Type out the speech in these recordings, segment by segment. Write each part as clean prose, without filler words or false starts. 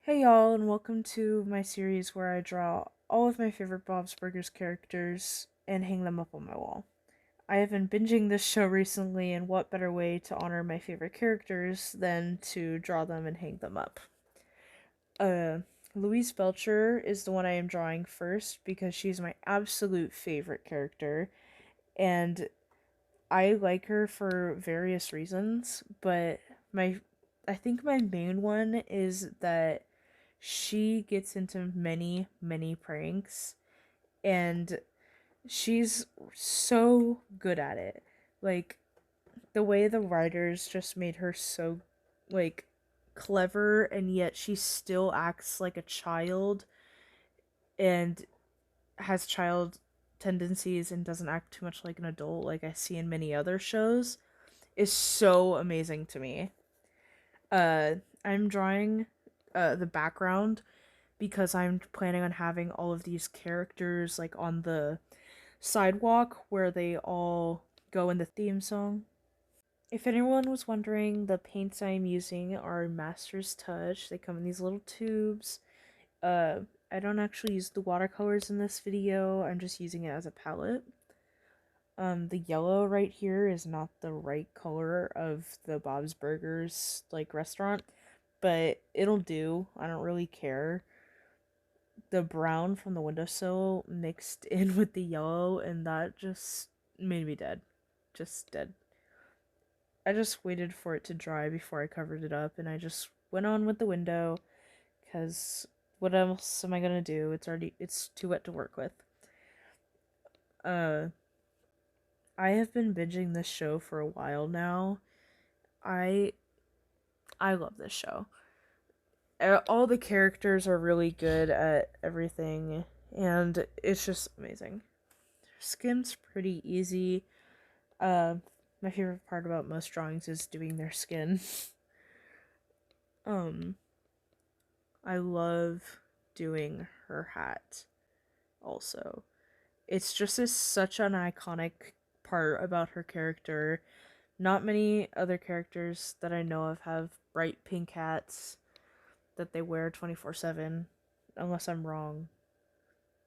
Hey y'all, and welcome to my series where I draw all of my favorite Bob's Burgers characters and hang them up on my wall. I have been binging this show recently, and what better way to honor my favorite characters than to draw them and hang them up? Uh, Louise Belcher is the one I am drawing first because she's my absolute favorite character, and I like her for various reasons, but my I think my main one is that she gets into many, many pranks, and she's so good at it. Like, the way the writers just made her so, like, clever, and yet she still acts like a child and has child tendencies and doesn't act too much like an adult, like I see in many other shows, is so amazing to me. Uh, I'm drawing the background because I'm planning on having all of these characters like on the sidewalk where they all go in the theme song. If anyone was wondering, the paints I'm using are Master's Touch. They come in these little tubes. Uh, I don't actually use the watercolors in this video. I'm just using it as a palette. The yellow right here is not the right color of the Bob's Burgers like restaurant, but it'll do. I don't really care. The brown from the windowsill mixed in with the yellow, and that just made me dead. Just dead. I just waited for it to dry before I covered it up, and I just went on with the window because what else am I gonna do? It's too wet to work with. Uh, I have been binging this show for a while now. I I love this show. All the characters are really good at everything, and it's just amazing. Skin's pretty easy. Uh, my favorite part about most drawings is doing their skin. um, I love doing her hat also. It's just such an iconic part about her character. Not many other characters that I know of have bright pink hats that they wear 24/7, unless I'm wrong.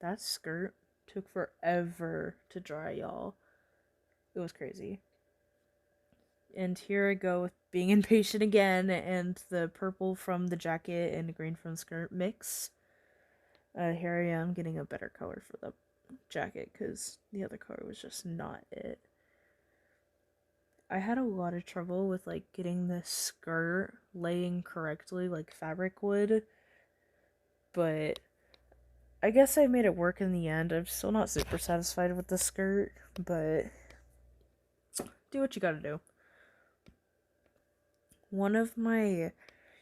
That skirt took forever to dry, y'all. It was crazy. And here I go with being impatient again, and the purple from the jacket and the green from the skirt mix. Here I am getting a better color for the jacket because the other color was just not it. I had a lot of trouble with like getting this skirt laying correctly like fabric would, but I guess I made it work in the end. I'm still not super satisfied with the skirt, but do what you gotta do. One of my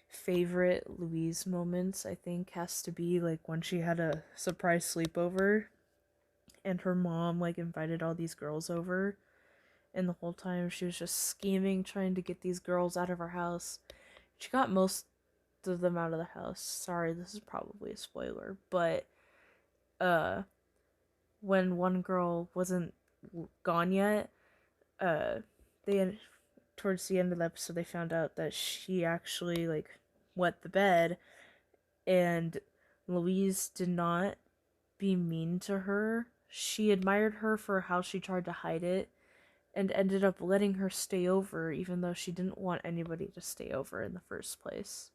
favorite Louise moments, I think, has to be like when she had a surprise sleepover and her mom like invited all these girls over, and the whole time she was just scheming trying to get these girls out of her house. She got most of them out of the house. Sorry, this is probably a spoiler, but uh when one girl wasn't gone yet, uh they towards the end of the episode they found out that she actually like wet the bed, and Louise did not be mean to her. She admired her for how she tried to hide it and ended up letting her stay over even though she didn't want anybody to stay over in the first place.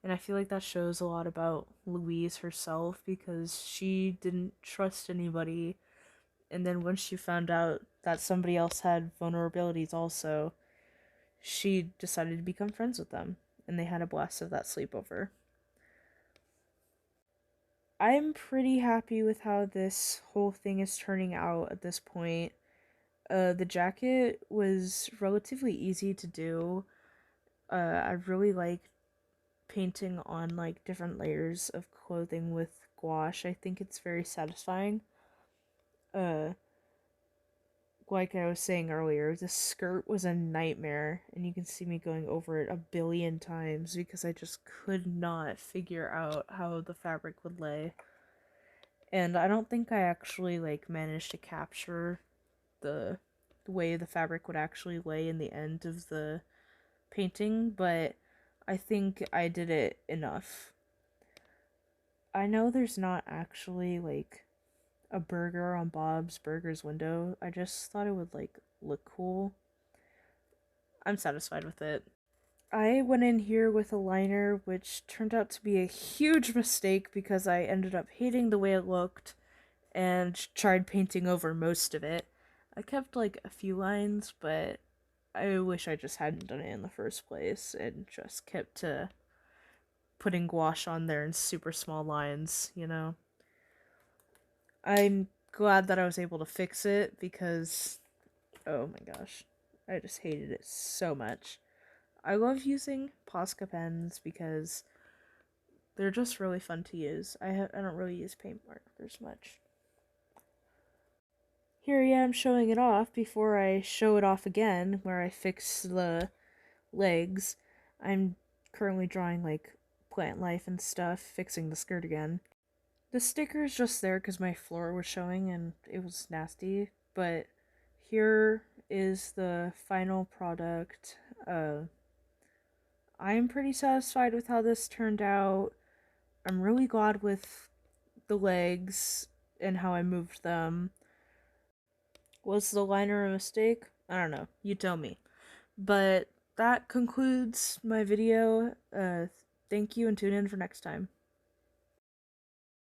And I feel like that shows a lot about Louise herself because she didn't trust anybody, and then when she found out that somebody else had vulnerabilities also, she decided to become friends with them, and they had a blast of that sleepover. I'm pretty happy with how this whole thing is turning out at this point. The jacket was relatively easy to do. I really like painting on like different layers of clothing with gouache. I think it's very satisfying. Uh, like I was saying earlier, the skirt was a nightmare, and you can see me going over it a billion times because I just could not figure out how the fabric would lay. And I don't think I actually like managed to capture the way the fabric would actually lay in the end of the painting, but I think I did it enough. I know there's not actually like a burger on Bob's Burgers window. I just thought it would like look cool. I'm satisfied with it. I went in here with a liner, which turned out to be a huge mistake because I ended up hating the way it looked and tried painting over most of it. I kept like a few lines, but I wish I just hadn't done it in the first place and just kept to putting gouache on there in super small lines, you know? I'm glad that I was able to fix it because, oh my gosh, I just hated it so much. I love using Posca pens because they're just really fun to use. I don't really use paint markers much. Here I am showing it off before I show it off again, where I fix the legs. I'm currently drawing like plant life and stuff, fixing the skirt again. The sticker's just there because my floor was showing and it was nasty, but here is the final product. I'm pretty satisfied with how this turned out. I'm really glad with the legs and how I moved them. Was the liner a mistake? I don't know. You tell me. But that concludes my video. Thank you and tune in for next time.